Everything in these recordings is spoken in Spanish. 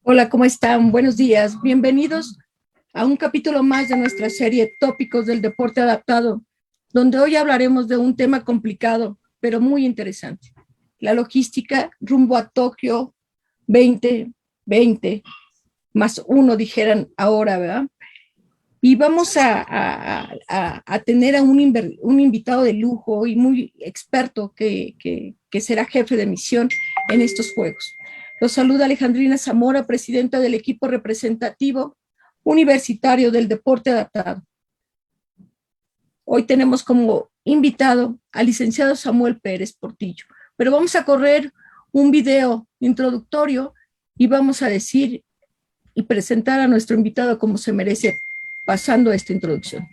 Hola, ¿cómo están? Buenos días. Bienvenidos a un capítulo más de nuestra serie Tópicos del Deporte Adaptado, donde hoy hablaremos de un tema complicado, pero muy interesante. La logística rumbo a Tokio 2020, más uno dijeran ahora, ¿verdad? Y vamos a tener a un invitado de lujo y muy experto que será jefe de misión en estos Juegos. Los saluda Alejandrina Zamora, presidenta del equipo representativo universitario del deporte adaptado. Hoy tenemos como invitado al licenciado Samuel Pérez Portillo, pero vamos a correr un video introductorio y vamos a decir y presentar a nuestro invitado como se merece pasando a esta introducción.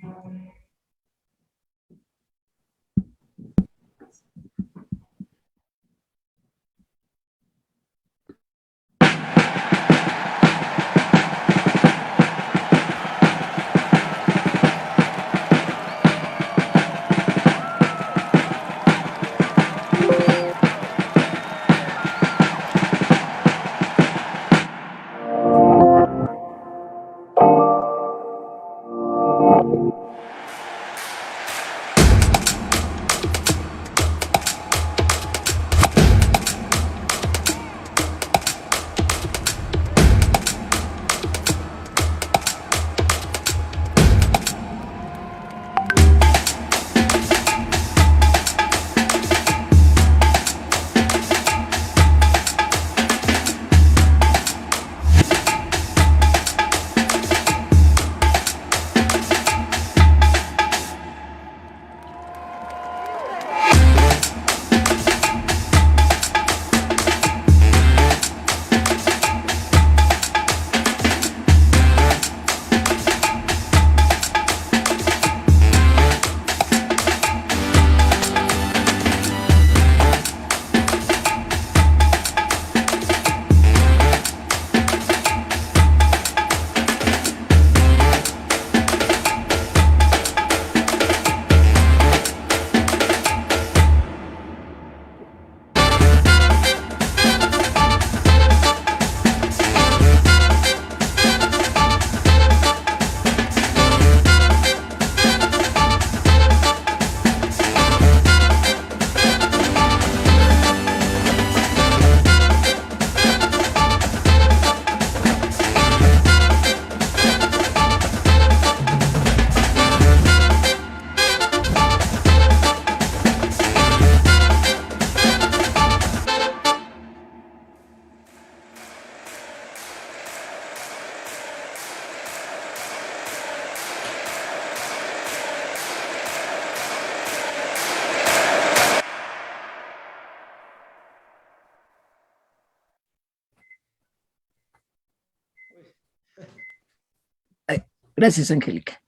Gracias, Angélica.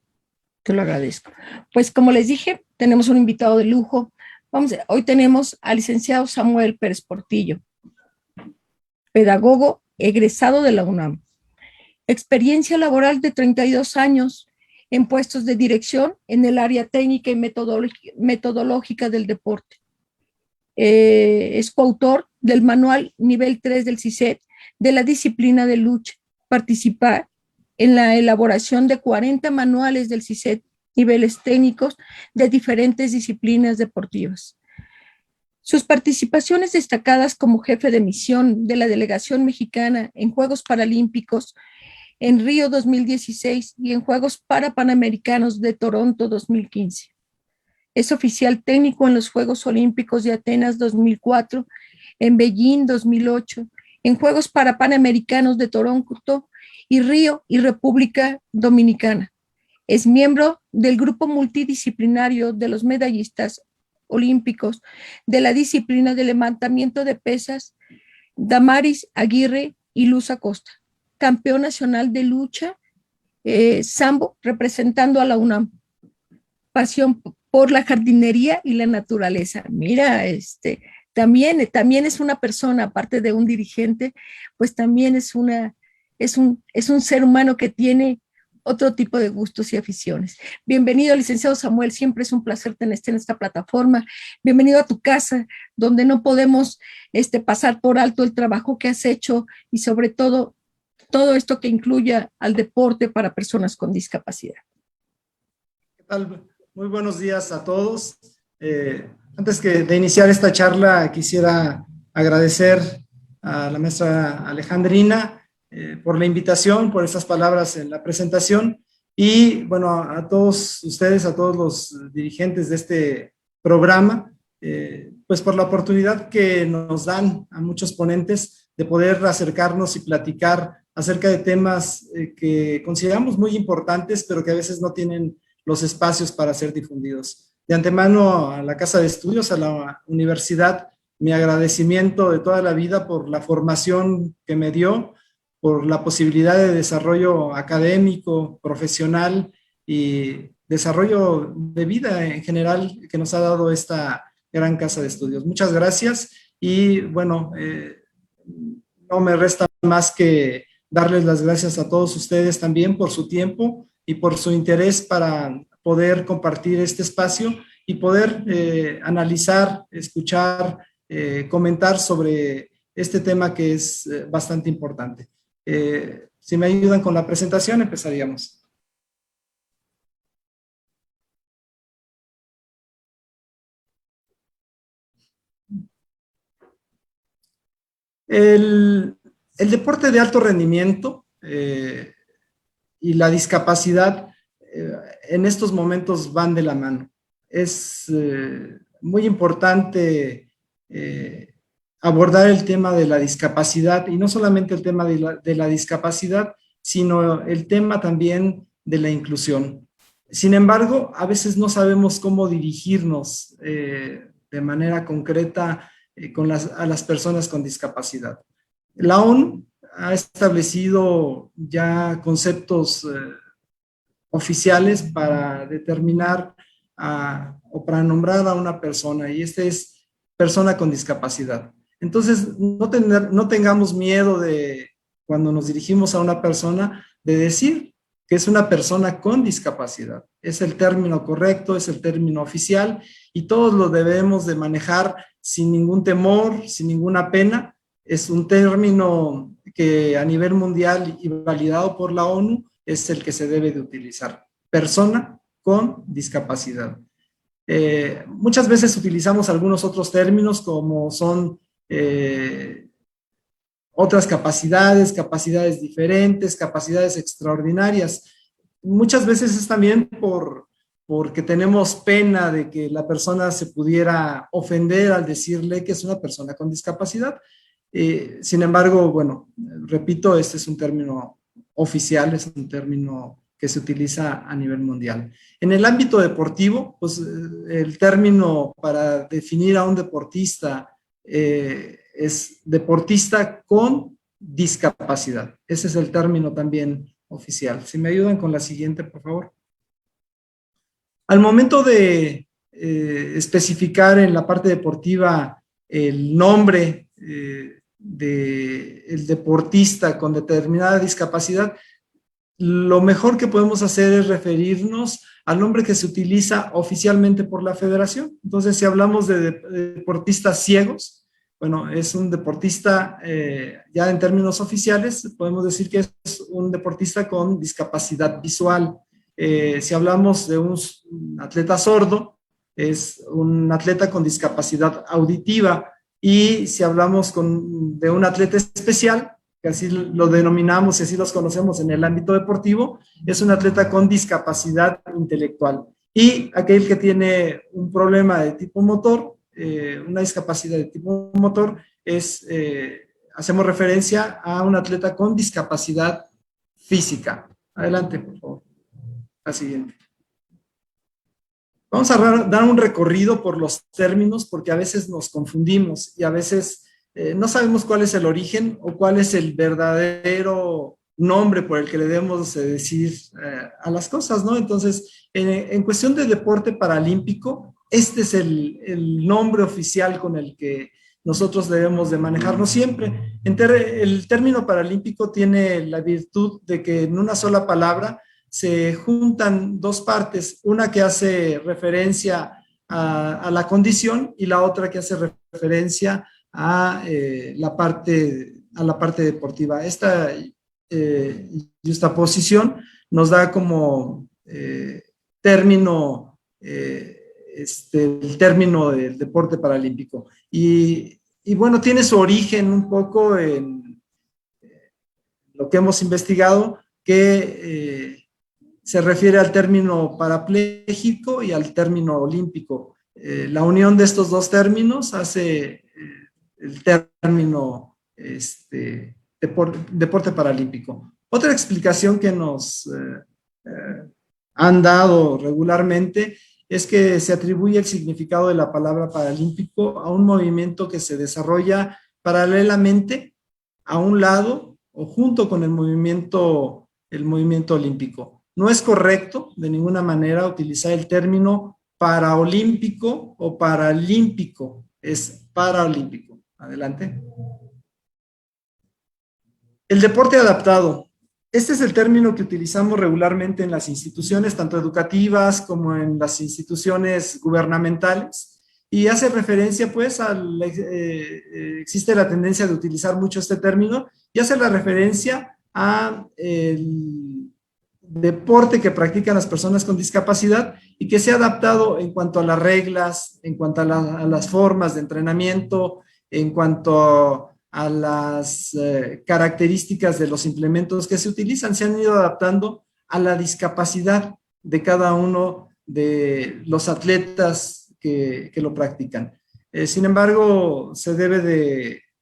Te lo agradezco. Pues como les dije, tenemos un invitado de lujo. Hoy tenemos al licenciado Samuel Pérez Portillo, pedagogo egresado de la UNAM. Experiencia laboral de 32 años en puestos de dirección en el área técnica y metodológica del deporte. Es coautor del manual nivel 3 del CICET de la disciplina de lucha. Participa en la elaboración de 40 manuales del CICET, niveles técnicos de diferentes disciplinas deportivas. Sus participaciones destacadas como jefe de misión de la delegación mexicana en Juegos Paralímpicos en Río 2016 y en Juegos Parapanamericanos de Toronto 2015. Es oficial técnico en los Juegos Olímpicos de Atenas 2004, en Beijing 2008, en Juegos Parapanamericanos de Toronto y Río y República Dominicana. Es miembro del grupo multidisciplinario de los medallistas olímpicos de la disciplina de levantamiento de pesas, Damaris Aguirre y Luz Acosta. Campeón nacional de lucha, sambo, representando a la UNAM. Pasión por la jardinería y la naturaleza. Mira, también es una persona, aparte de un dirigente, pues también es un ser humano que tiene otro tipo de gustos y aficiones. Bienvenido, licenciado Samuel, siempre es un placer tenerte en esta plataforma. Bienvenido a tu casa, donde no podemos pasar por alto el trabajo que has hecho y sobre todo todo esto que incluya al deporte para personas con discapacidad. ¿Qué tal? Muy buenos días a todos. Antes de iniciar esta charla, quisiera agradecer a la maestra Alejandrina por la invitación, por esas palabras en la presentación y, bueno, a todos ustedes, a todos los dirigentes de este programa, pues por la oportunidad que nos dan a muchos ponentes de poder acercarnos y platicar acerca de temas que consideramos muy importantes, pero que a veces no tienen los espacios para ser difundidos. De antemano a la Casa de Estudios, a la universidad, mi agradecimiento de toda la vida por la formación que me dio, por la posibilidad de desarrollo académico, profesional y desarrollo de vida en general que nos ha dado esta gran Casa de Estudios. Muchas gracias y bueno, no me resta más que darles las gracias a todos ustedes también por su tiempo y por su interés para poder compartir este espacio y poder analizar, escuchar, comentar sobre este tema que es bastante importante. Si me ayudan con la presentación, empezaríamos. El deporte de alto rendimiento y la discapacidad en estos momentos van de la mano. Es muy importante abordar el tema de la discapacidad y no solamente el tema de la discapacidad, sino el tema también de la inclusión. Sin embargo, a veces no sabemos cómo dirigirnos de manera concreta a las personas con discapacidad. La ONU ha establecido ya conceptos oficiales para determinar o para nombrar a una persona, y este es persona con discapacidad. Entonces, no tengamos miedo de, cuando nos dirigimos a una persona, de decir que es una persona con discapacidad. Es el término correcto, es el término oficial, y todos lo debemos de manejar sin ningún temor, sin ninguna pena. Es un término que a nivel mundial y validado por la ONU es el que se debe de utilizar. Persona con discapacidad. Muchas veces utilizamos algunos otros términos como son otras capacidades, capacidades diferentes, capacidades extraordinarias. Muchas veces es también porque tenemos pena de que la persona se pudiera ofender al decirle que es una persona con discapacidad. Sin embargo, bueno, repito, este es un término oficial, es un término que se utiliza a nivel mundial. En el ámbito deportivo, pues el término para definir a un deportista es deportista con discapacidad. Ese es el término también oficial. Si me ayudan con la siguiente, por favor. Al momento de especificar en la parte deportiva el nombre del deportista con determinada discapacidad, lo mejor que podemos hacer es referirnos al nombre que se utiliza oficialmente por la federación. Entonces, si hablamos de deportistas ciegos, bueno, es un deportista, ya en términos oficiales, podemos decir que es un deportista con discapacidad visual. Si hablamos de un atleta sordo, es un atleta con discapacidad auditiva. Y si hablamos de un atleta especial, que así lo denominamos y así los conocemos en el ámbito deportivo, es un atleta con discapacidad intelectual. Y aquel que tiene un problema de tipo motor, una discapacidad de tipo motor, hacemos referencia a un atleta con discapacidad física. Adelante, por favor. La siguiente. Vamos a dar un recorrido por los términos porque a veces nos confundimos y a veces no sabemos cuál es el origen o cuál es el verdadero nombre por el que le debemos decir a las cosas, ¿no? Entonces, en cuestión de deporte paralímpico, este es el nombre oficial con el que nosotros debemos de manejarnos siempre. El término paralímpico tiene la virtud de que en una sola palabra se juntan dos partes, una que hace referencia a la condición y la otra que hace referencia a la parte deportiva. Esta justaposición nos da como término el término del deporte paralímpico. Y bueno, tiene su origen un poco en lo que hemos investigado, que se refiere al término parapléjico y al término olímpico. La unión de estos dos términos hace el término deporte paralímpico. Otra explicación que nos han dado regularmente es que se atribuye el significado de la palabra paralímpico a un movimiento que se desarrolla paralelamente a un lado o junto con el movimiento olímpico. No es correcto de ninguna manera utilizar el término paraolímpico o paralímpico, es paraolímpico. Adelante. El deporte adaptado. Este es el término que utilizamos regularmente en las instituciones, tanto educativas como en las instituciones gubernamentales, y hace referencia, pues, existe la tendencia de utilizar mucho este término, y hace la referencia a el deporte que practican las personas con discapacidad y que se ha adaptado en cuanto a las reglas, en cuanto a las formas de entrenamiento, en cuanto a las características de los implementos que se utilizan, se han ido adaptando a la discapacidad de cada uno de los atletas que lo practican. Sin embargo, se debe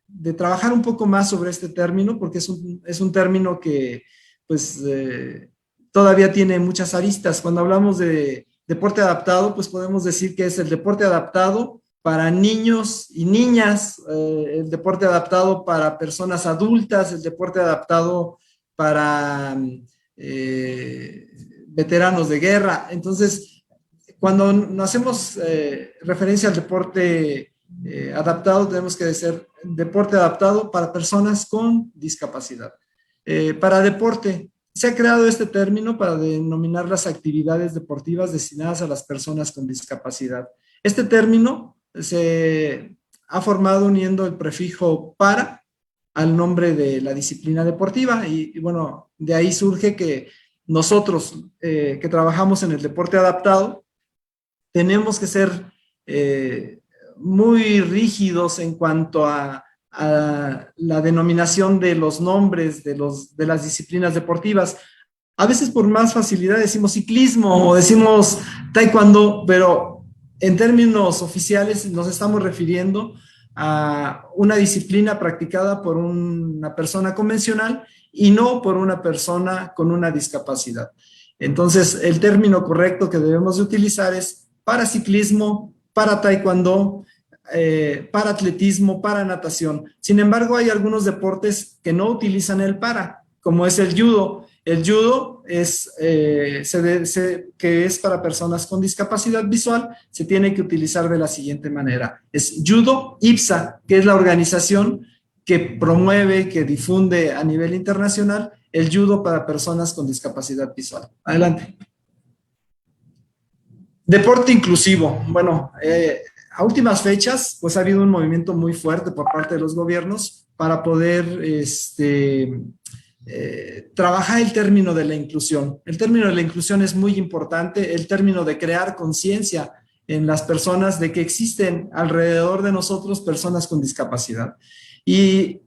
de trabajar un poco más sobre este término, porque es un término que pues todavía tiene muchas aristas. Cuando hablamos de deporte adaptado, pues podemos decir que es el deporte adaptado para niños y niñas, el deporte adaptado para personas adultas, el deporte adaptado para veteranos de guerra. Entonces, cuando nos hacemos referencia al deporte adaptado, tenemos que decir deporte adaptado para personas con discapacidad. Para deporte, se ha creado este término para denominar las actividades deportivas destinadas a las personas con discapacidad. Este término se ha formado uniendo el prefijo para al nombre de la disciplina deportiva y bueno, de ahí surge que nosotros que trabajamos en el deporte adaptado tenemos que ser muy rígidos en cuanto a la denominación de los nombres de las disciplinas deportivas. A veces por más facilidad decimos ciclismo o decimos taekwondo, pero en términos oficiales nos estamos refiriendo a una disciplina practicada por una persona convencional y no por una persona con una discapacidad. Entonces, el término correcto que debemos de utilizar es para ciclismo, para taekwondo, para atletismo, para natación. Sin embargo, hay algunos deportes que no utilizan el para, como es el judo. El judo es, que es para personas con discapacidad visual, se tiene que utilizar de la siguiente manera. Es Judo IPSA, que es la organización que promueve, que difunde a nivel internacional el judo para personas con discapacidad visual. Adelante. Deporte inclusivo. Bueno, a últimas fechas, pues ha habido un movimiento muy fuerte por parte de los gobiernos para poder trabajar el término de la inclusión. El término de la inclusión es muy importante, el término de crear conciencia en las personas de que existen alrededor de nosotros personas con discapacidad. Y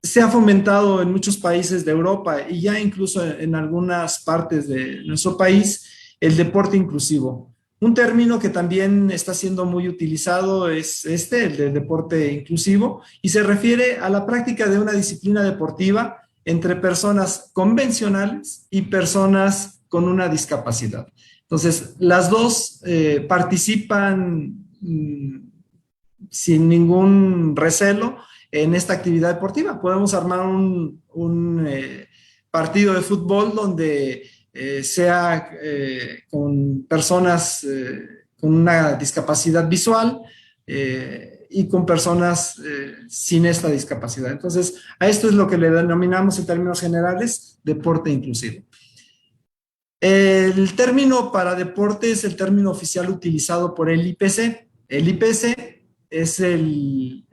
se ha fomentado en muchos países de Europa y ya incluso en algunas partes de nuestro país el deporte inclusivo. Un término que también está siendo muy utilizado es el de deporte inclusivo, y se refiere a la práctica de una disciplina deportiva entre personas convencionales y personas con una discapacidad. Entonces, las dos participan sin ningún recelo en esta actividad deportiva. Podemos armar un partido de fútbol donde sea con personas con una discapacidad visual y con personas sin esta discapacidad. Entonces, a esto es lo que le denominamos en términos generales deporte inclusivo. El término para deporte es el término oficial utilizado por el IPC. El IPC es el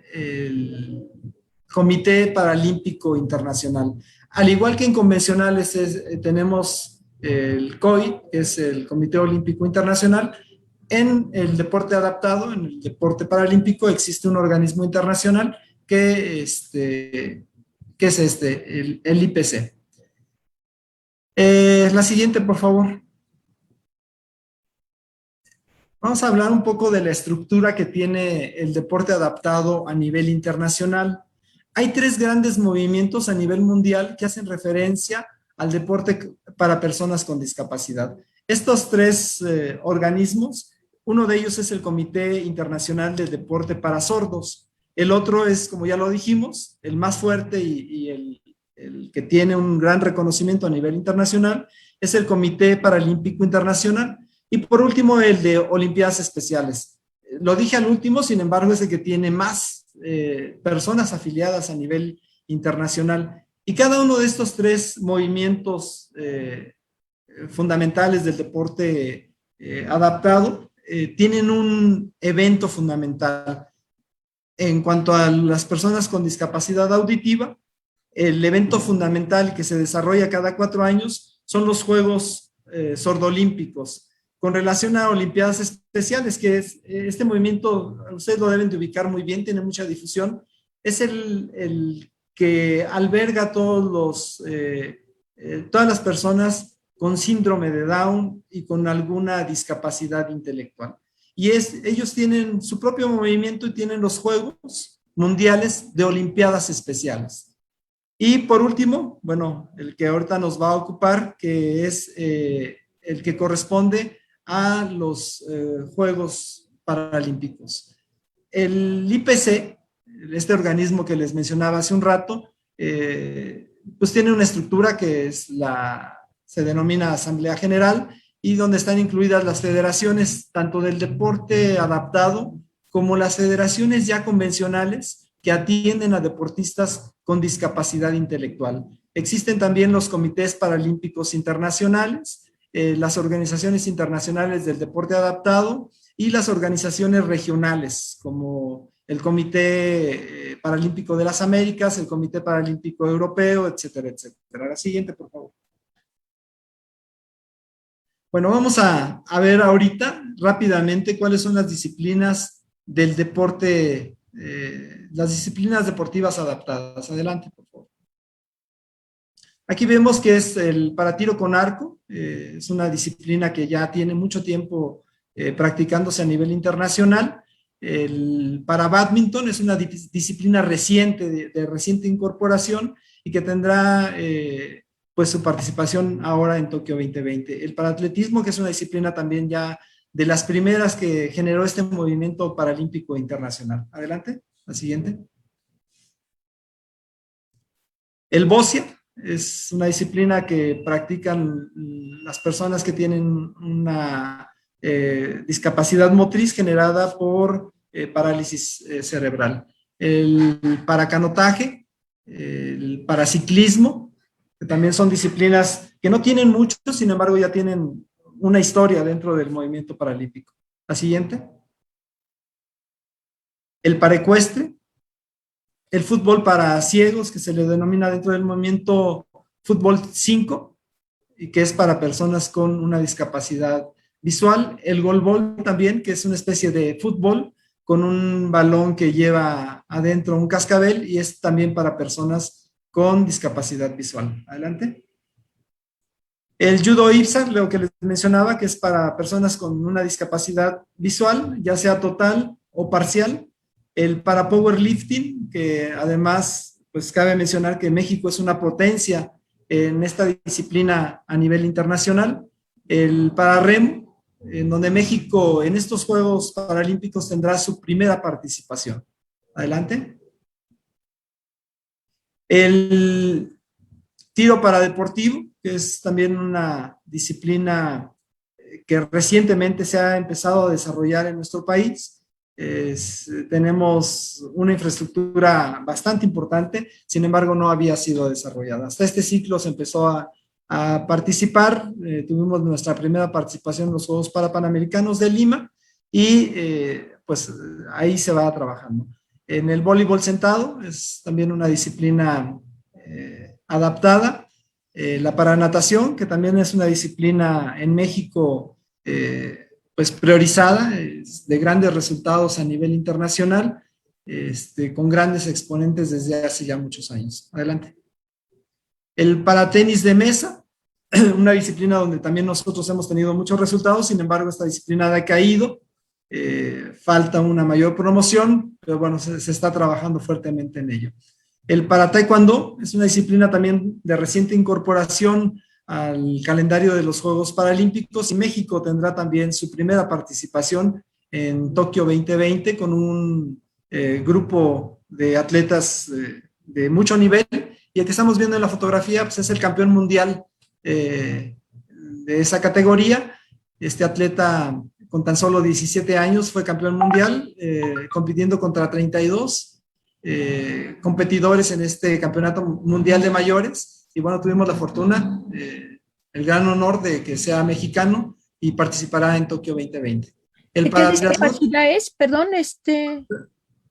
Comité Paralímpico Internacional. Al igual que en convencionales tenemos el COI, que es el Comité Olímpico Internacional. En el deporte adaptado, en el deporte paralímpico, existe un organismo internacional que es el IPC. La siguiente, por favor. Vamos a hablar un poco de la estructura que tiene el deporte adaptado a nivel internacional. Hay tres grandes movimientos a nivel mundial que hacen referencia al deporte para personas con discapacidad. Estos tres organismos, uno de ellos es el Comité Internacional de Deporte para Sordos. El otro es, como ya lo dijimos, el más fuerte y el que tiene un gran reconocimiento a nivel internacional, es el Comité Paralímpico Internacional. Y por último, el de Olimpiadas Especiales. Lo dije al último, sin embargo, es el que tiene más personas afiliadas a nivel internacional. Y cada uno de estos tres movimientos fundamentales del deporte adaptado tienen un evento fundamental. En cuanto a las personas con discapacidad auditiva, el evento fundamental que se desarrolla cada 4 años son los Juegos Sordolímpicos. Con relación a Olimpiadas Especiales, que es este movimiento, ustedes lo deben de ubicar muy bien, tiene mucha difusión, es el que alberga a todas las personas con síndrome de Down y con alguna discapacidad intelectual. Y ellos tienen su propio movimiento y tienen los Juegos Mundiales de Olimpiadas Especiales. Y por último, bueno, el que ahorita nos va a ocupar, que es el que corresponde a los Juegos Paralímpicos. El IPC, este organismo que les mencionaba hace un rato, pues tiene una estructura que se denomina Asamblea General, y donde están incluidas las federaciones tanto del deporte adaptado como las federaciones ya convencionales que atienden a deportistas con discapacidad intelectual. Existen también los comités paralímpicos internacionales, las organizaciones internacionales del deporte adaptado y las organizaciones regionales como el Comité Paralímpico de las Américas, el Comité Paralímpico Europeo, etcétera, etcétera. La siguiente, por favor. Bueno, vamos a ver ahorita rápidamente cuáles son las disciplinas del deporte, las disciplinas deportivas adaptadas. Adelante, por favor. Aquí vemos que es el para tiro con arco, es una disciplina que ya tiene mucho tiempo practicándose a nivel internacional. El para bádminton es una disciplina reciente, de reciente incorporación, y que tendrá pues su participación ahora en Tokio 2020. El paraatletismo, que es una disciplina también ya de las primeras que generó este movimiento paralímpico internacional. Adelante, la siguiente. El bocia es una disciplina que practican las personas que tienen una discapacidad motriz generada por parálisis cerebral. El paracanotaje, el paraciclismo, que también son disciplinas que no tienen mucho, sin embargo ya tienen una historia dentro del movimiento paralímpico. La siguiente. El parecuestre, el fútbol para ciegos, que se le denomina dentro del movimiento fútbol 5, y que es para personas con una discapacidad visual. El golbol también, que es una especie de fútbol con un balón que lleva adentro un cascabel, y es también para personas con discapacidad visual. Adelante. El judo ipsa, lo que les mencionaba, que es para personas con una discapacidad visual, ya sea total o parcial. El para powerlifting, que además, pues cabe mencionar que México es una potencia en esta disciplina a nivel internacional. El para remo, en donde México en estos Juegos Paralímpicos tendrá su primera participación. Adelante. El tiro paradeportivo, que es también una disciplina que recientemente se ha empezado a desarrollar en nuestro país. Tenemos una infraestructura bastante importante, sin embargo no había sido desarrollada. Hasta este ciclo se empezó a participar, tuvimos nuestra primera participación en los Juegos Parapanamericanos de Lima, y pues ahí se va trabajando. En el voleibol sentado es también una disciplina adaptada, la paranatación, que también es una disciplina en México pues priorizada, de grandes resultados a nivel internacional, con grandes exponentes desde hace ya muchos años. Adelante. El paratenis de mesa, una disciplina donde también nosotros hemos tenido muchos resultados, sin embargo esta disciplina ha caído, falta una mayor promoción, pero bueno, se está trabajando fuertemente en ello. El para taekwondo es una disciplina también de reciente incorporación al calendario de los Juegos Paralímpicos y México tendrá también su primera participación en Tokio 2020 con un grupo de atletas de mucho nivel, y el que estamos viendo en la fotografía pues es el campeón mundial de esa categoría. Este atleta con tan solo 17 años fue campeón mundial, compitiendo contra 32 competidores en este campeonato mundial de mayores, y bueno, tuvimos la fortuna, el gran honor de que sea mexicano y participará en Tokio 2020. ¿De qué discapacidad es? Perdón,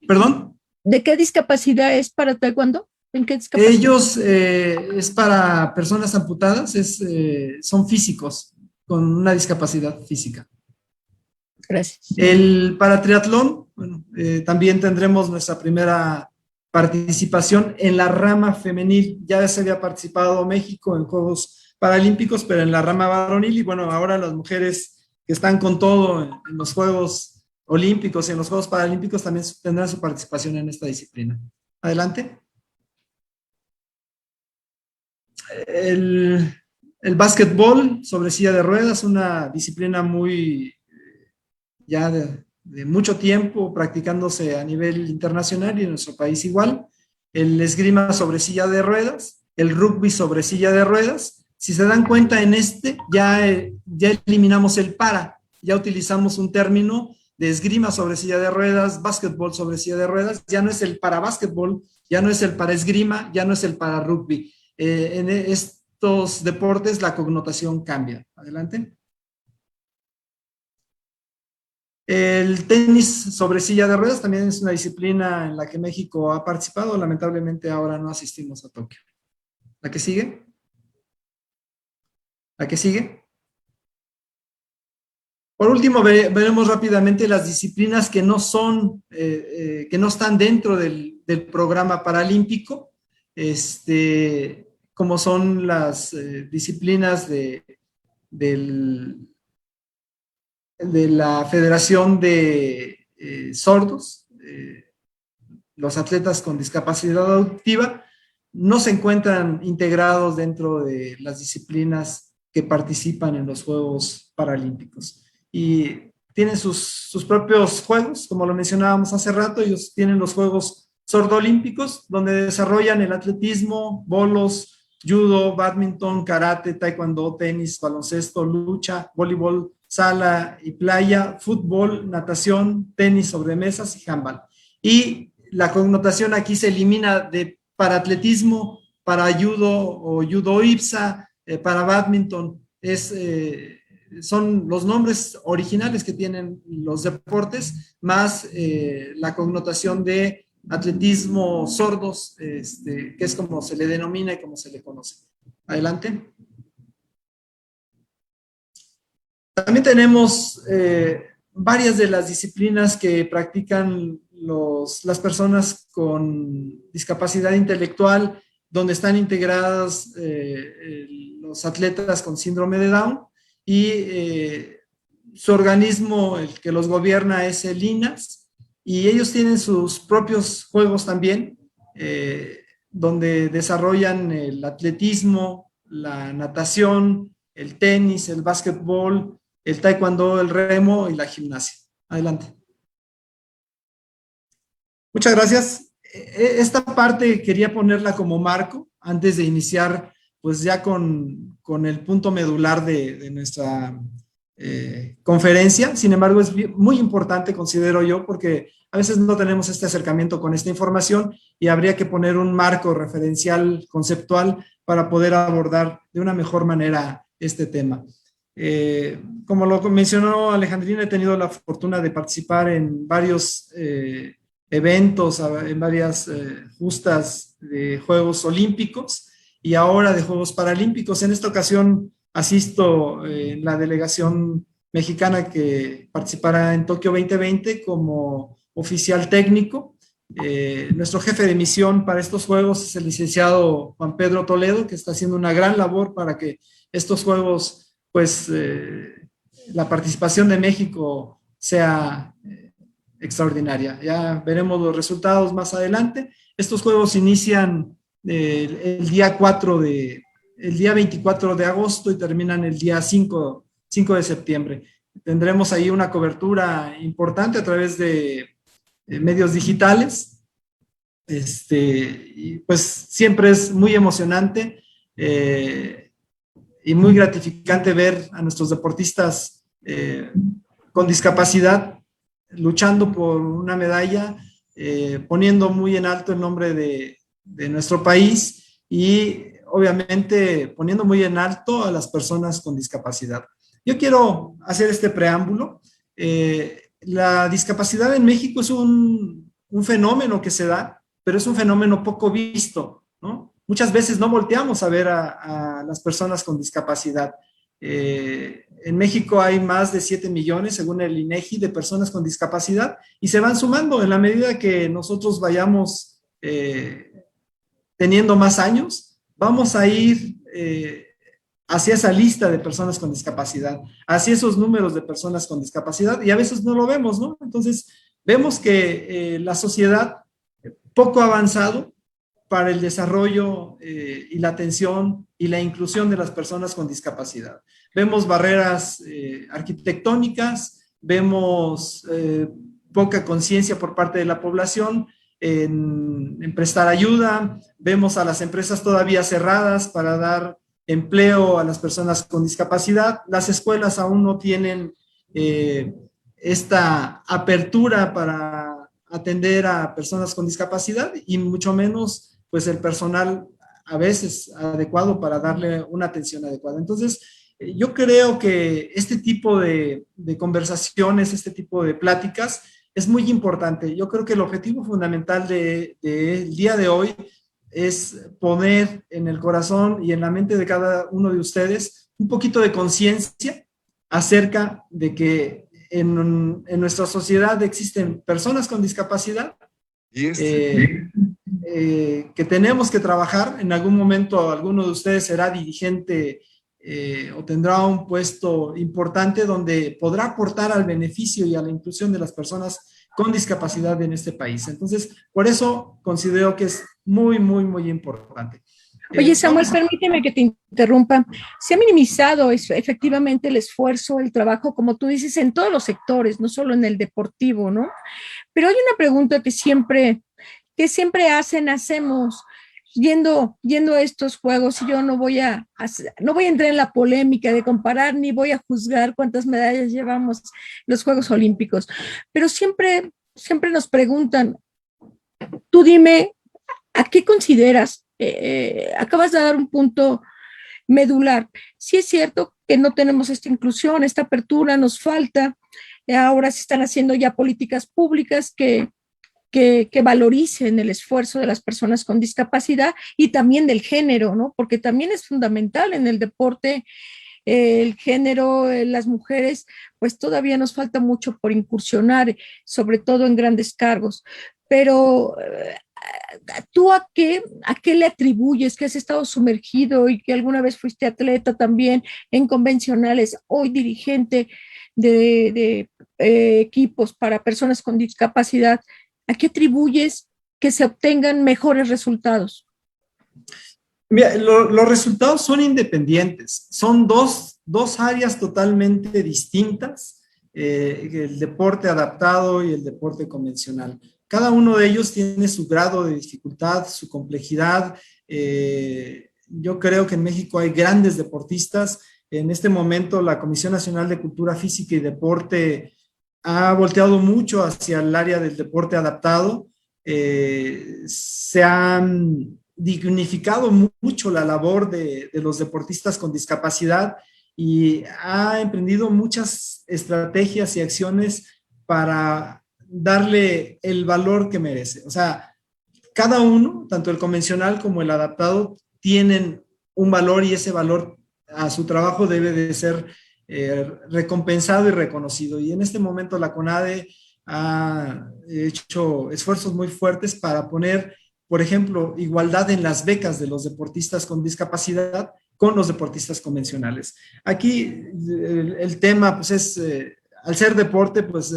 ¿Perdón? ¿De qué discapacidad es para taekwondo? ¿En qué discapacidad? Ellos es para personas amputadas, son físicos con una discapacidad física. Gracias. El para triatlón, bueno, también tendremos nuestra primera participación en la rama femenil. Ya se había participado México en Juegos Paralímpicos, pero en la rama varonil, y bueno, ahora las mujeres que están con todo en los Juegos Olímpicos y en los Juegos Paralímpicos también tendrán su participación en esta disciplina. Adelante. El básquetbol sobre silla de ruedas, una disciplina muy ya de mucho tiempo practicándose a nivel internacional y en nuestro país igual. El esgrima sobre silla de ruedas, el rugby sobre silla de ruedas. Si se dan cuenta, en ya eliminamos el para, ya utilizamos un término de esgrima sobre silla de ruedas, básquetbol sobre silla de ruedas. Ya no es el para básquetbol, ya no es el para esgrima, ya no es el para rugby. En estos deportes la connotación cambia. Adelante. El tenis sobre silla de ruedas también es una disciplina en la que México ha participado. Lamentablemente ahora no asistimos a Tokio. ¿La que sigue? ¿La que sigue? Por último, veremos rápidamente las disciplinas que no están dentro del programa paralímpico, como son las disciplinas de la Federación de Sordos. Los atletas con discapacidad auditiva no se encuentran integrados dentro de las disciplinas que participan en los Juegos Paralímpicos. Y tienen sus propios juegos, como lo mencionábamos hace rato. Ellos tienen los Juegos Sordolímpicos, donde desarrollan el atletismo, bolos, judo, badminton, karate, taekwondo, tenis, baloncesto, lucha, voleibol, sala y playa, fútbol, natación, tenis sobre mesas y handball. Y la connotación aquí se elimina de para atletismo, para judo o judo ipsa, para badminton. Son los nombres originales que tienen los deportes, más la connotación de atletismo sordos, que es como se le denomina y como se le conoce. Adelante. También tenemos varias de las disciplinas que practican las personas con discapacidad intelectual, donde están integradas los atletas con síndrome de Down, y su organismo, el que los gobierna, es el INAS, y ellos tienen sus propios juegos también, donde desarrollan el atletismo, la natación, el tenis, el básquetbol, el taekwondo, el remo y la gimnasia. Adelante. Muchas gracias. Esta parte quería ponerla como marco antes de iniciar, pues ya con el punto medular de nuestra conferencia. Sin embargo, es muy importante, considero yo, porque a veces no tenemos este acercamiento con esta información y habría que poner un marco referencial conceptual para poder abordar de una mejor manera este tema. Como lo mencionó Alejandrina, he tenido la fortuna de participar en varios eventos, en varias justas de Juegos Olímpicos, y ahora de Juegos Paralímpicos. En esta ocasión asisto en la delegación mexicana que participará en Tokio 2020 como oficial técnico. Nuestro jefe de misión para estos Juegos es el licenciado Juan Pedro Toledo, que está haciendo una gran labor para que estos Juegos, pues, la participación de México sea extraordinaria. Ya veremos los resultados más adelante. Estos Juegos inician el día 24 de agosto y terminan el día 5 de septiembre. Tendremos ahí una cobertura importante a través de medios digitales. Y pues siempre es muy emocionante y muy gratificante ver a nuestros deportistas con discapacidad luchando por una medalla, poniendo muy en alto el nombre de nuestro país y obviamente poniendo muy en alto a las personas con discapacidad. Yo quiero hacer este preámbulo. La discapacidad en México es un fenómeno que se da, pero es un fenómeno poco visto, ¿no? Muchas veces no volteamos a ver a las personas con discapacidad. En México hay más de 7 millones, según el INEGI, de personas con discapacidad y se van sumando en la medida que nosotros vayamos teniendo más años, vamos a ir hacia esa lista de personas con discapacidad, hacia esos números de personas con discapacidad y a veces no lo vemos, ¿no? Entonces, vemos que la sociedad poco ha avanzado para el desarrollo y la atención y la inclusión de las personas con discapacidad. Vemos barreras arquitectónicas, vemos poca conciencia por parte de la población en prestar ayuda, vemos a las empresas todavía cerradas para dar empleo a las personas con discapacidad, las escuelas aún no tienen esta apertura para atender a personas con discapacidad y mucho menos pues el personal a veces adecuado para darle una atención adecuada. Entonces, yo creo que este tipo de conversaciones, este tipo de pláticas es muy importante. Yo creo que el objetivo fundamental del día de hoy es poner en el corazón y en la mente de cada uno de ustedes un poquito de conciencia acerca de que en nuestra sociedad existen personas con discapacidad que tenemos que trabajar. En algún momento alguno de ustedes será dirigente o tendrá un puesto importante donde podrá aportar al beneficio y a la inclusión de las personas con discapacidad en este país. Entonces, por eso considero que es muy, muy, muy importante. Oye, Samuel, permíteme que te interrumpa. Se ha minimizado efectivamente el esfuerzo, el trabajo, como tú dices, en todos los sectores, no solo en el deportivo, ¿no? Pero hay una pregunta que siempre hacemos yendo a estos juegos, y yo no voy a entrar en la polémica de comparar ni voy a juzgar cuántas medallas llevamos los Juegos Olímpicos, pero siempre nos preguntan, tú dime, ¿a qué consideras? Acabas de dar un punto medular. Sí es cierto que no tenemos esta inclusión, esta apertura, nos falta. Ahora se están haciendo ya políticas públicas que valoricen el esfuerzo de las personas con discapacidad y también del género, ¿no? Porque también es fundamental en el deporte el género, las mujeres, pues todavía nos falta mucho por incursionar, sobre todo en grandes cargos. Pero ¿tú a qué le atribuyes que has estado sumergido y que alguna vez fuiste atleta también en convencionales, hoy dirigente de equipos para personas con discapacidad? ¿A qué atribuyes que se obtengan mejores resultados? Mira, los resultados son independientes, son dos áreas totalmente distintas, el deporte adaptado y el deporte convencional. Cada uno de ellos tiene su grado de dificultad, su complejidad. Yo creo que en México hay grandes deportistas. En este momento la Comisión Nacional de Cultura Física y Deporte ha volteado mucho hacia el área del deporte adaptado. Se han dignificado mucho la labor de los deportistas con discapacidad y ha emprendido muchas estrategias y acciones para darle el valor que merece. O sea, cada uno, tanto el convencional como el adaptado, tienen un valor y ese valor a su trabajo debe de ser recompensado y reconocido. Y en este momento la CONADE ha hecho esfuerzos muy fuertes para poner, por ejemplo, igualdad en las becas de los deportistas con discapacidad con los deportistas convencionales. Aquí el tema pues es, al ser deporte, pues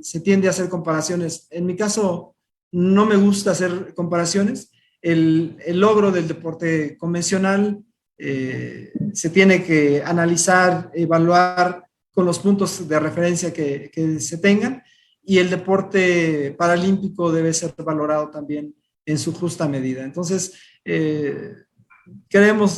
se tiende a hacer comparaciones. En mi caso, no me gusta hacer comparaciones. El logro del deporte convencional se tiene que analizar, evaluar con los puntos de referencia que se tengan, y el deporte paralímpico debe ser valorado también en su justa medida. Entonces,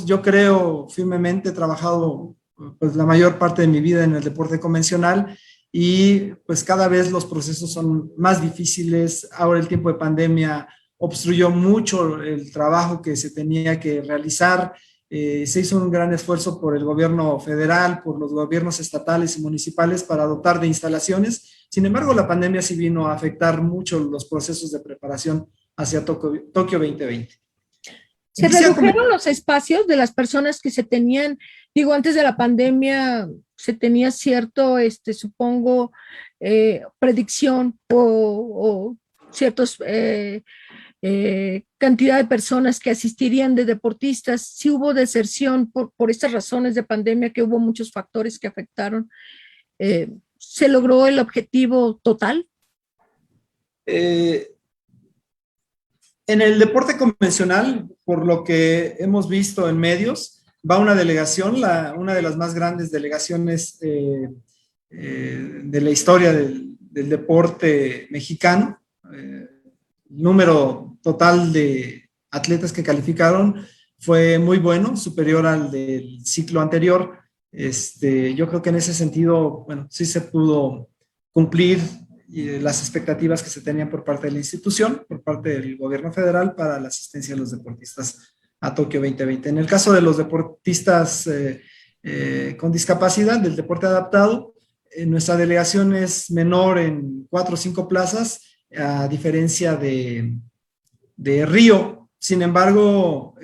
yo creo firmemente, he trabajado pues la mayor parte de mi vida en el deporte convencional, y pues cada vez los procesos son más difíciles. Ahora el tiempo de pandemia obstruyó mucho el trabajo que se tenía que realizar. Se hizo un gran esfuerzo por el gobierno federal, por los gobiernos estatales y municipales para dotar de instalaciones. Sin embargo, la pandemia sí vino a afectar mucho los procesos de preparación hacia Tokio 2020. Se redujeron los espacios de las personas que se tenían, digo, antes de la pandemia se tenía cierto, supongo, predicción o ciertos cantidad de personas que asistirían de deportistas. Sí hubo deserción por estas razones de pandemia, que hubo muchos factores que afectaron. ¿Se logró el objetivo total? En el deporte convencional, por lo que hemos visto en medios, va una delegación, una de las más grandes delegaciones de la historia del deporte mexicano. Número total de atletas que calificaron fue muy bueno, superior al del ciclo anterior. Yo creo que en ese sentido, bueno, sí se pudo cumplir las expectativas que se tenían por parte de la institución, por parte del gobierno federal, para la asistencia de los deportistas a Tokio 2020. En el caso de los deportistas con discapacidad, del deporte adaptado, nuestra delegación es menor en 4 o 5 plazas, a diferencia de Río. Sin embargo,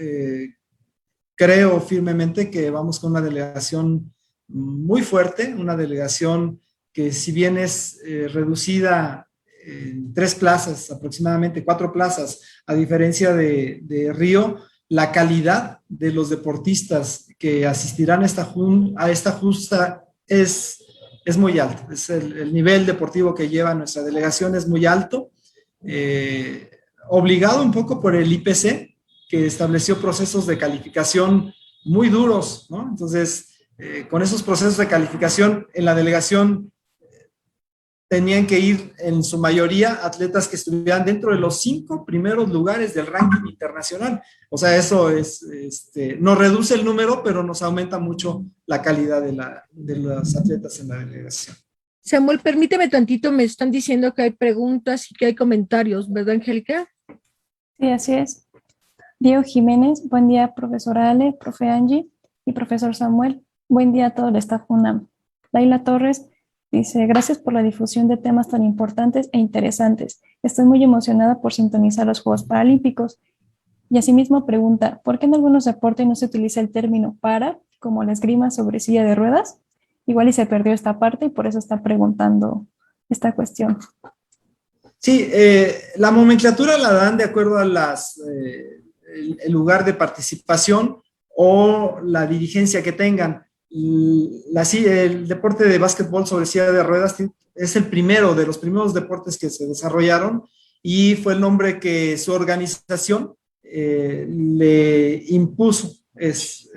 creo firmemente que vamos con una delegación muy fuerte, una delegación que, si bien es reducida en 3 plazas, aproximadamente 4 plazas, a diferencia de Río, la calidad de los deportistas que asistirán a esta justa es muy alto. El nivel deportivo que lleva nuestra delegación es muy alto, obligado un poco por el IPC, que estableció procesos de calificación muy duros, ¿no? Entonces, con esos procesos de calificación, en la delegación tenían que ir en su mayoría atletas que estuvieran dentro de los 5 primeros lugares del ranking internacional. O sea, eso nos reduce el número, pero nos aumenta mucho la calidad de los atletas en la delegación. Samuel, permíteme tantito, me están diciendo que hay preguntas y que hay comentarios, ¿verdad, Angélica? Sí, así es. Diego Jiménez, buen día, profesora Ale, profe Angie y profesor Samuel. Buen día a todo el staff UNAM. Laila Torres dice, gracias por la difusión de temas tan importantes e interesantes. Estoy muy emocionada por sintonizar los Juegos Paralímpicos. Y asimismo pregunta, ¿por qué en algunos deportes no se utiliza el término para, como la esgrima sobre silla de ruedas? Igual y se perdió esta parte y por eso está preguntando esta cuestión. Sí, la nomenclatura la dan de acuerdo a el lugar de participación o la dirigencia que tengan. El deporte de básquetbol sobre silla de ruedas es el primero de los primeros deportes que se desarrollaron, y fue el nombre que su organización le impuso, es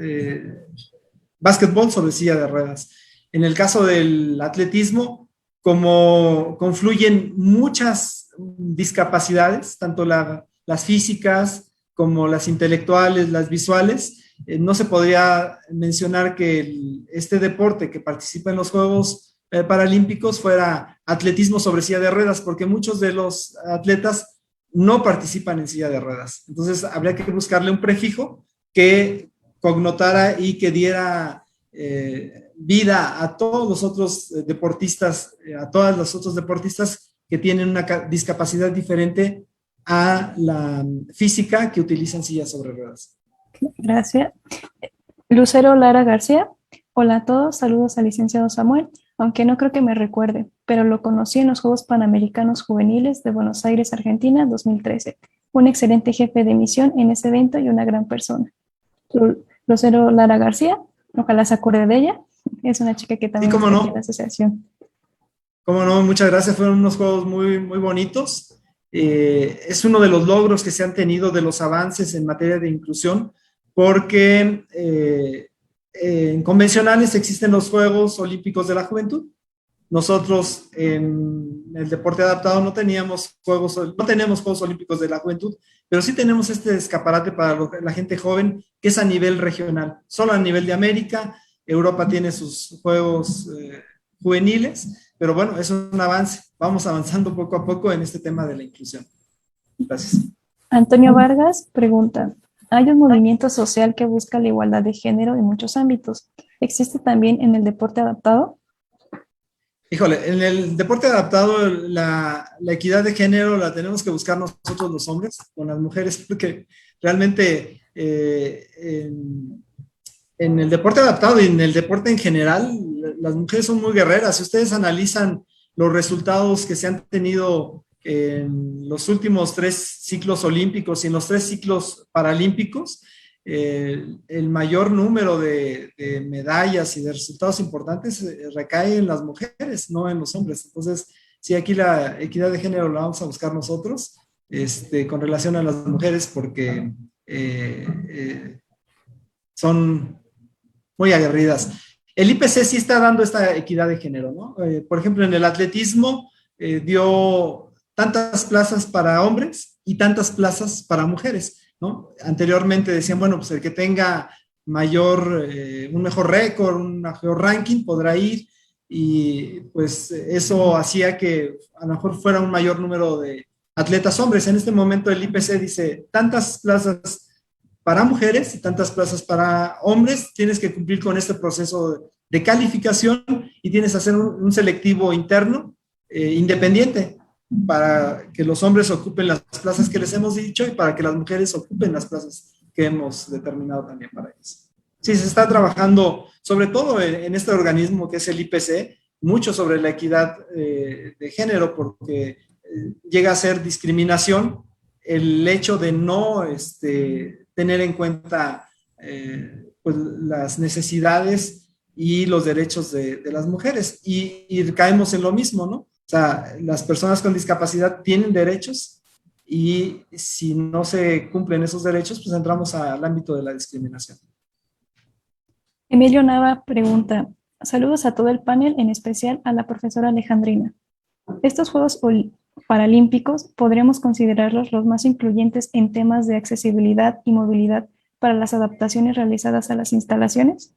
básquetbol sobre silla de ruedas. En el caso del atletismo, como confluyen muchas discapacidades, tanto las físicas como las intelectuales, las visuales, no se podría mencionar que este deporte que participa en los Juegos Paralímpicos fuera atletismo sobre silla de ruedas, porque muchos de los atletas no participan en silla de ruedas. Entonces, habría que buscarle un prefijo que connotara y que diera vida a todos los otros deportistas, a todos los otros deportistas que tienen una discapacidad diferente a la física, que utilizan sillas sobre ruedas. Ok, Gracias. Lucero Lara García. Hola a todos, saludos al licenciado Samuel, aunque no creo que me recuerde, pero lo conocí en los Juegos Panamericanos Juveniles de Buenos Aires, Argentina, 2013. Un excelente jefe de misión en ese evento y una gran persona. Lucero Lara García, ojalá se acuerde de ella, es una chica que Sí, también cómo está aquí en la no. asociación. Cómo no, muchas gracias. Fueron unos juegos muy, muy bonitos. Es uno de los logros que se han tenido de los avances en materia de inclusión, porque en convencionales existen los Juegos Olímpicos de la Juventud. Nosotros en el deporte adaptado no tenemos Juegos Olímpicos de la Juventud, pero sí tenemos este escaparate para la gente joven, que es a nivel regional, solo a nivel de América. Europa tiene sus Juegos juveniles, pero bueno, es un avance. Vamos avanzando poco a poco en este tema de la inclusión. Gracias. Antonio Vargas pregunta, hay un movimiento social que busca la igualdad de género en muchos ámbitos. ¿Existe también en el deporte adaptado? Híjole, en el deporte adaptado la equidad de género la tenemos que buscar nosotros los hombres con las mujeres, porque realmente en el deporte adaptado y en el deporte en general, las mujeres son muy guerreras. Si ustedes analizan los resultados que se han tenido en los últimos 3 ciclos olímpicos y en los 3 ciclos paralímpicos, el mayor número de medallas y de resultados importantes recae en las mujeres, no en los hombres. Entonces, sí, aquí la equidad de género la vamos a buscar nosotros con relación a las mujeres, porque son muy aguerridas. El IPC sí está dando esta equidad de género, ¿no? Por ejemplo, en el atletismo dio tantas plazas para hombres y tantas plazas para mujeres, ¿no? Anteriormente decían, bueno, pues el que tenga un mejor récord, un mejor ranking podrá ir, y pues eso hacía que a lo mejor fuera un mayor número de atletas hombres. En este momento el IPC dice tantas plazas para mujeres y tantas plazas para hombres. Tienes que cumplir con este proceso de calificación y tienes que hacer un selectivo interno independiente, para que los hombres ocupen las plazas que les hemos dicho y para que las mujeres ocupen las plazas que hemos determinado también para ellos. Sí, se está trabajando, sobre todo en este organismo que es el IPC, mucho sobre la equidad de género, porque llega a ser discriminación el hecho de no tener en cuenta pues las necesidades y los derechos de las mujeres. Y caemos en lo mismo, ¿no? O sea, las personas con discapacidad tienen derechos, y si no se cumplen esos derechos, pues entramos al ámbito de la discriminación. Emilio Nava pregunta, saludos a todo el panel, en especial a la profesora Alejandrina. Estos Juegos Paralímpicos podríamos considerarlos los más incluyentes en temas de accesibilidad y movilidad para las adaptaciones realizadas a las instalaciones.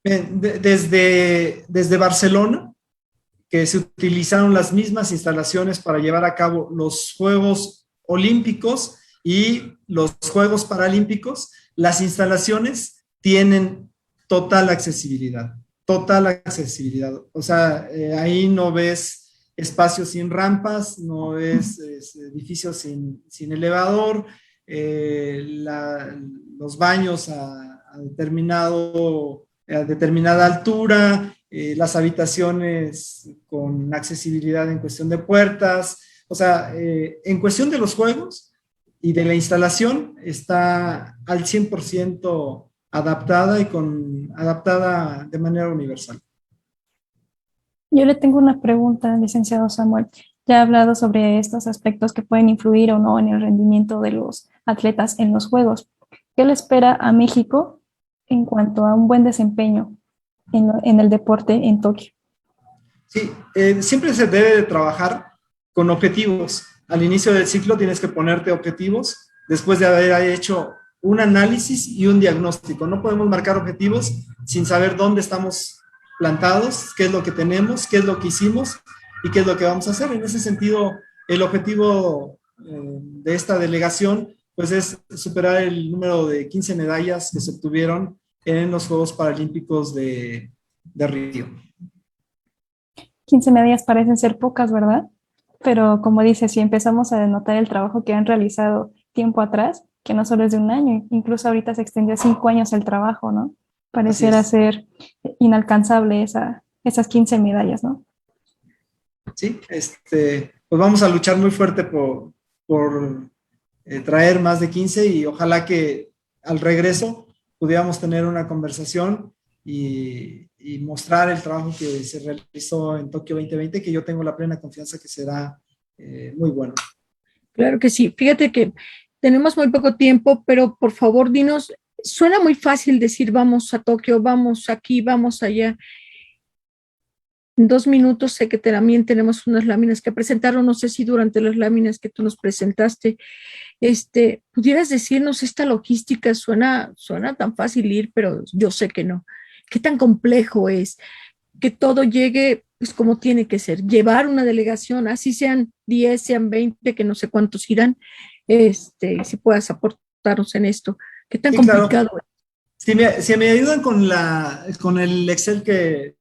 Desde Barcelona, que se utilizaron las mismas instalaciones para llevar a cabo los Juegos Olímpicos y los Juegos Paralímpicos, las instalaciones tienen total accesibilidad, total accesibilidad. O sea, ahí no ves espacios sin rampas, no ves edificios sin elevador, los baños a determinada altura, las habitaciones con accesibilidad en cuestión de puertas. O sea, en cuestión de los juegos y de la instalación, está al 100% adaptada y adaptada de manera universal. Yo le tengo una pregunta, licenciado Samuel. Ya ha hablado sobre estos aspectos que pueden influir o no en el rendimiento de los atletas en los Juegos. ¿Qué le espera a México en cuanto a un buen desempeño en el deporte en Tokio? Sí, siempre se debe de trabajar con objetivos. Al inicio del ciclo tienes que ponerte objetivos después de haber hecho un análisis y un diagnóstico. No podemos marcar objetivos sin saber dónde estamos plantados, qué es lo que tenemos, qué es lo que hicimos y qué es lo que vamos a hacer. En ese sentido, el objetivo de esta delegación pues es superar el número de 15 medallas que se obtuvieron en los Juegos Paralímpicos de Río. 15 medallas parecen ser pocas, ¿verdad? Pero como dice, si empezamos a denotar el trabajo que han realizado tiempo atrás, que no solo es de un año, incluso ahorita se extendió a 5 años el trabajo, ¿no? Pareciera ser inalcanzable esas 15 medallas, ¿no? Sí, pues vamos a luchar muy fuerte por traer más de 15 y ojalá que al regreso pudiéramos tener una conversación y mostrar el trabajo que se realizó en Tokio 2020, que yo tengo la plena confianza que será muy bueno. Claro que sí. Fíjate que tenemos muy poco tiempo, pero por favor, dinos, suena muy fácil decir vamos a Tokio, vamos aquí, vamos allá. En 2 minutos sé que también tenemos unas láminas que presentaron, no sé si durante las láminas que tú nos presentaste, pudieras decirnos esta logística, suena tan fácil ir, pero yo sé que no. ¿Qué tan complejo es que todo llegue pues como tiene que ser? Llevar una delegación, así sean 10, sean 20, que no sé cuántos irán, si puedas aportarnos en esto. ¿Qué tan Sí, claro. complicado es? Si me ayudan con el Excel que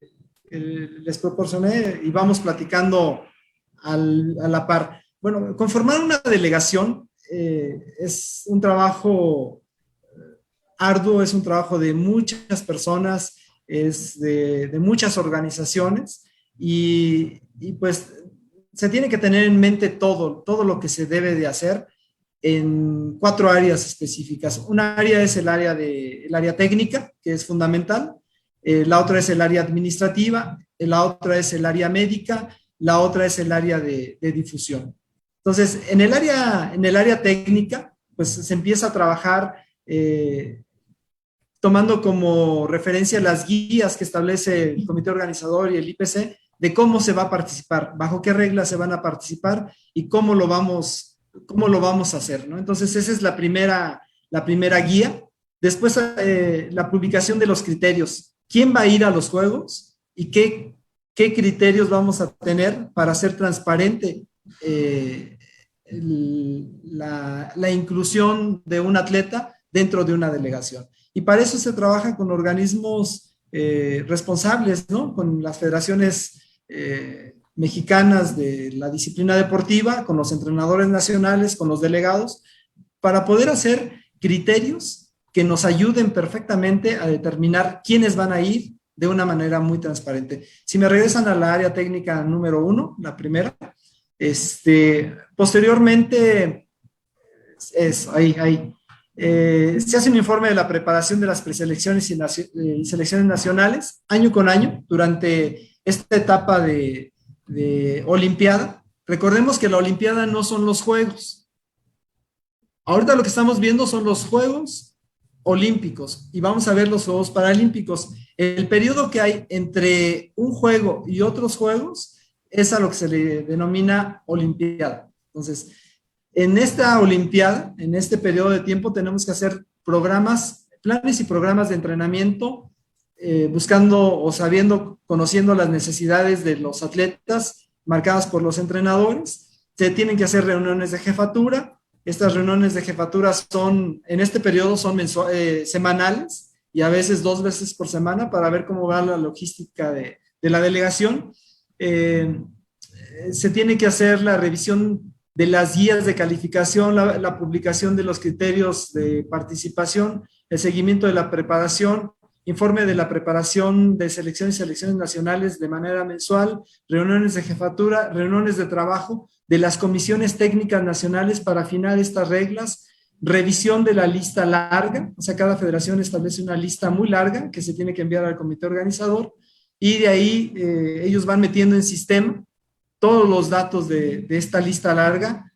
les proporcioné y vamos platicando a la par. Bueno, conformar una delegación es un trabajo arduo, es un trabajo de muchas personas, es de muchas organizaciones y pues se tiene que tener en mente todo lo que se debe de hacer en 4 áreas específicas. Una área es el área técnica, que es fundamental. La otra es el área administrativa, la otra es el área médica, la otra es el área de difusión. Entonces, en el área técnica, pues se empieza a trabajar tomando como referencia las guías que establece el comité organizador y el IPC de cómo se va a participar, bajo qué reglas se van a participar y cómo lo vamos a hacer, ¿no? Entonces, esa es la primera guía. Después, la publicación de los criterios. ¿Quién va a ir a los juegos y qué criterios vamos a tener para hacer transparente la inclusión de un atleta dentro de una delegación? Y para eso se trabaja con organismos responsables, ¿no? Con las federaciones mexicanas de la disciplina deportiva, con los entrenadores nacionales, con los delegados, para poder hacer criterios que nos ayuden perfectamente a determinar quiénes van a ir de una manera muy transparente. Si me regresan a la área técnica número 1, la primera, posteriormente, ahí. Se hace un informe de la preparación de las preselecciones y selecciones nacionales año con año durante esta etapa de Olimpiada. Recordemos que la Olimpiada no son los Juegos. Ahorita lo que estamos viendo son los Juegos Olímpicos y vamos a ver los Juegos Paralímpicos. El periodo que hay entre un juego y otros juegos es a lo que se le denomina Olimpiada. Entonces, en esta Olimpiada, en este periodo de tiempo, tenemos que hacer planes y programas de entrenamiento, buscando o conociendo las necesidades de los atletas marcadas por los entrenadores. Se tienen que hacer reuniones de jefatura. Estas reuniones de jefatura en este periodo son semanales y a veces 2 veces por semana para ver cómo va la logística de la delegación. Se tiene que hacer la revisión de las guías de calificación, la publicación de los criterios de participación, el seguimiento de la preparación, informe de la preparación de selecciones y selecciones nacionales de manera mensual, reuniones de jefatura, reuniones de trabajo de las comisiones técnicas nacionales para afinar estas reglas, revisión de la lista larga, o sea, cada federación establece una lista muy larga que se tiene que enviar al comité organizador y de ahí ellos van metiendo en sistema todos los datos de esta lista larga,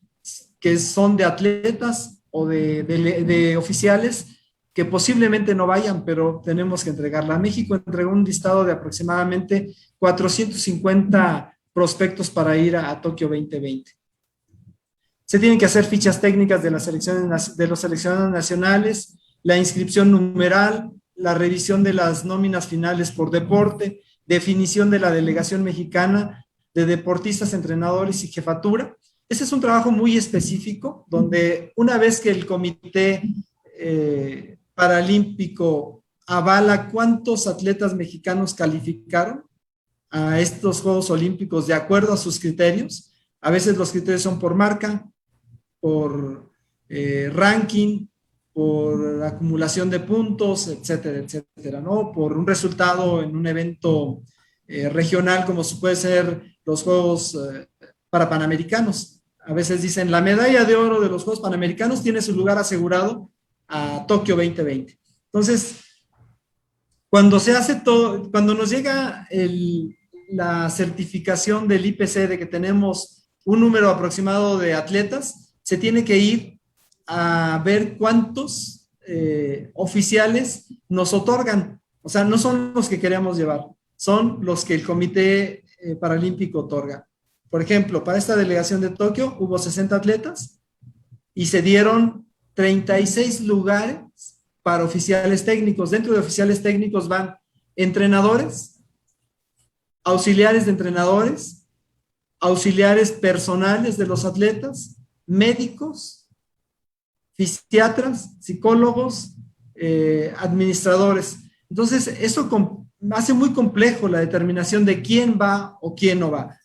que son de atletas o de oficiales que posiblemente no vayan, pero tenemos que entregarla. México entregó un listado de aproximadamente 450 prospectos para ir a Tokio 2020. Se tienen que hacer fichas técnicas de los seleccionados nacionales, la inscripción numeral, la revisión de las nóminas finales por deporte, definición de la delegación mexicana de deportistas, entrenadores y jefatura. Ese es un trabajo muy específico, donde una vez que el comité paralímpico avala cuántos atletas mexicanos calificaron a estos Juegos Olímpicos de acuerdo a sus criterios, a veces los criterios son por marca, por ranking, por acumulación de puntos, etcétera, etcétera, ¿no? Por un resultado en un evento regional como puede ser los Juegos para Panamericanos. A veces dicen, la medalla de oro de los Juegos Panamericanos tiene su lugar asegurado a Tokio 2020. Entonces, cuando se hace todo, cuando nos llega la certificación del IPC de que tenemos un número aproximado de atletas, se tiene que ir a ver cuántos oficiales nos otorgan. O sea, no son los que queremos llevar, son los que el Comité Paralímpico otorga. Por ejemplo, para esta delegación de Tokio hubo 60 atletas y se dieron 36 lugares para oficiales técnicos. Dentro de oficiales técnicos van entrenadores, auxiliares de entrenadores, auxiliares personales de los atletas, médicos, fisiatras, psicólogos, administradores. Entonces, eso hace muy complejo la determinación de quién va o quién no va.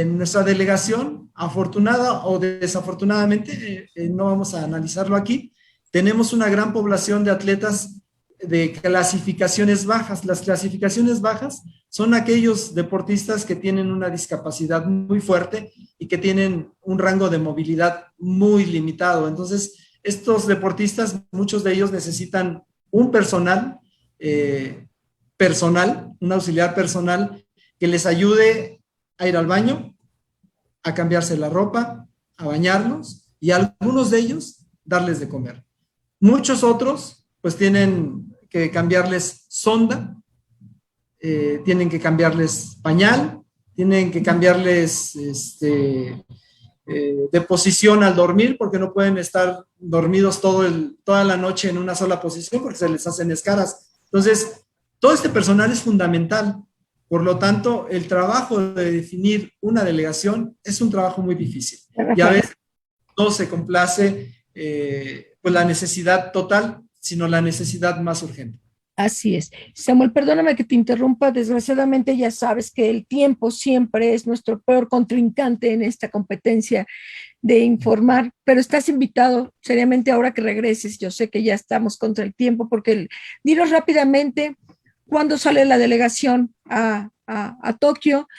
Nuestra delegación, afortunada o desafortunadamente, no vamos a analizarlo aquí, tenemos una gran población de atletas de clasificaciones bajas. Las clasificaciones bajas son aquellos deportistas que tienen una discapacidad muy fuerte y que tienen un rango de movilidad muy limitado. Entonces, estos deportistas, muchos de ellos necesitan un un auxiliar personal que les ayude a ir al baño, a cambiarse la ropa, a bañarlos y a algunos de ellos darles de comer. Muchos otros pues tienen que cambiarles sonda, tienen que cambiarles pañal, tienen que cambiarles de posición al dormir porque no pueden estar dormidos toda la noche en una sola posición porque se les hacen escaras. Entonces, todo este personal es fundamental. Por lo tanto, el trabajo de definir una delegación es un trabajo muy difícil. Y a veces no se complace pues la necesidad total, sino la necesidad más urgente. Así es. Samuel, perdóname que te interrumpa. Desgraciadamente ya sabes que el tiempo siempre es nuestro peor contrincante en esta competencia de informar, pero estás invitado seriamente ahora que regreses. Yo sé que ya estamos contra el tiempo, porque dinos rápidamente cuándo sale la delegación a Tokio.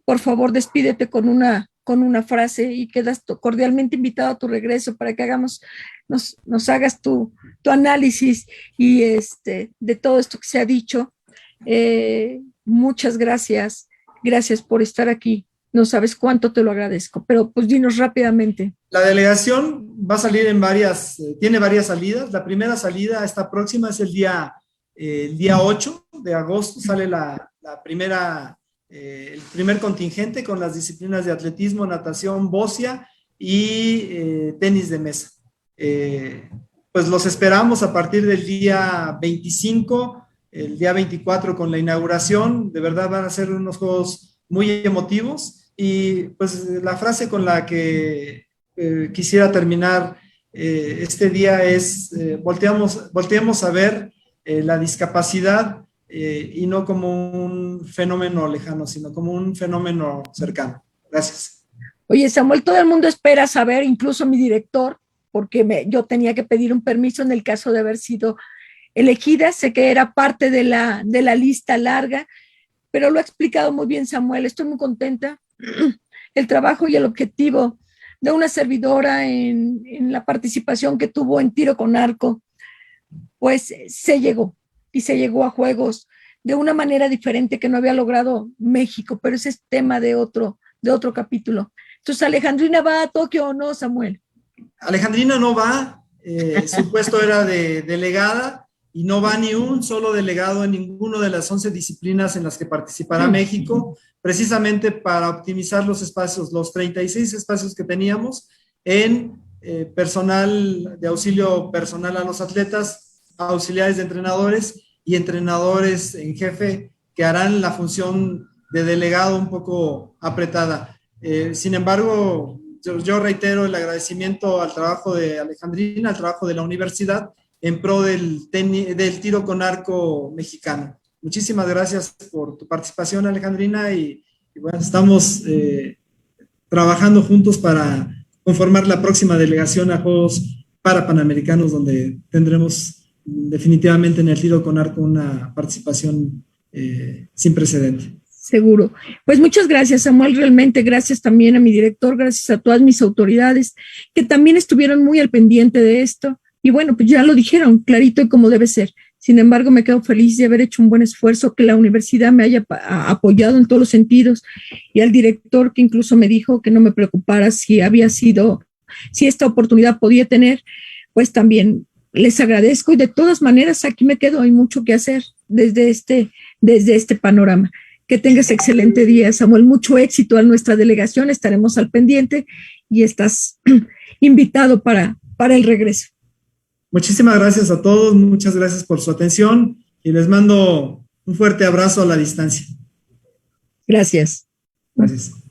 Por favor, despídete con una frase y quedas cordialmente invitado a tu regreso para que nos hagas tu análisis y de todo esto que se ha dicho. Muchas gracias. Gracias por estar aquí. No sabes cuánto te lo agradezco, pero pues dinos rápidamente. La delegación va a salir tiene varias salidas. La primera salida está próxima, es el día 8 de agosto, sale el primer contingente con las disciplinas de atletismo, natación, bocia y tenis de mesa. Pues los esperamos a partir del día 25, el día 24 con la inauguración. De verdad van a ser unos juegos muy emotivos y pues la frase con la que quisiera terminar este día es volteemos a ver la discapacidad y no como un fenómeno lejano, sino como un fenómeno cercano. Gracias. Oye, Samuel, todo el mundo espera saber, incluso mi director, porque yo tenía que pedir un permiso en el caso de haber sido elegida. Sé que era parte de la lista larga, pero lo ha explicado muy bien Samuel. Estoy muy contenta. El trabajo y el objetivo de una servidora en la participación que tuvo en tiro con arco, pues se llegó a juegos de una manera diferente que no había logrado México, pero ese es tema de otro capítulo. Entonces, ¿Alejandrina va a Tokio o no, Samuel? Alejandrina no va, su puesto era de delegada y no va ni un solo delegado en ninguna de las 11 disciplinas en las que participará México, precisamente para optimizar los espacios, los 36 espacios que teníamos en personal de auxilio personal a los atletas, auxiliares de entrenadores y entrenadores en jefe que harán la función de delegado un poco apretada. Sin embargo, yo reitero el agradecimiento al trabajo de Alejandrina, al trabajo de la universidad en pro del tiro con arco mexicano. Muchísimas gracias por tu participación, Alejandrina, y bueno, estamos trabajando juntos para conformar la próxima delegación a Juegos para Panamericanos, donde tendremos definitivamente en el tiro con arco una participación sin precedente. Seguro. Pues muchas gracias, Samuel. Realmente gracias también a mi director, gracias a todas mis autoridades que también estuvieron muy al pendiente de esto. Y bueno, pues ya lo dijeron, clarito y como debe ser. Sin embargo, me quedo feliz de haber hecho un buen esfuerzo, que la universidad me haya apoyado en todos los sentidos, y al director que incluso me dijo que no me preocupara si esta oportunidad podía tener, pues también les agradezco, y de todas maneras aquí me quedo, hay mucho que hacer desde este panorama. Que tengas excelente día, Samuel. Mucho éxito a nuestra delegación. Estaremos al pendiente y estás invitado para el regreso. Muchísimas gracias a todos. Muchas gracias por su atención y les mando un fuerte abrazo a la distancia. Gracias. Gracias.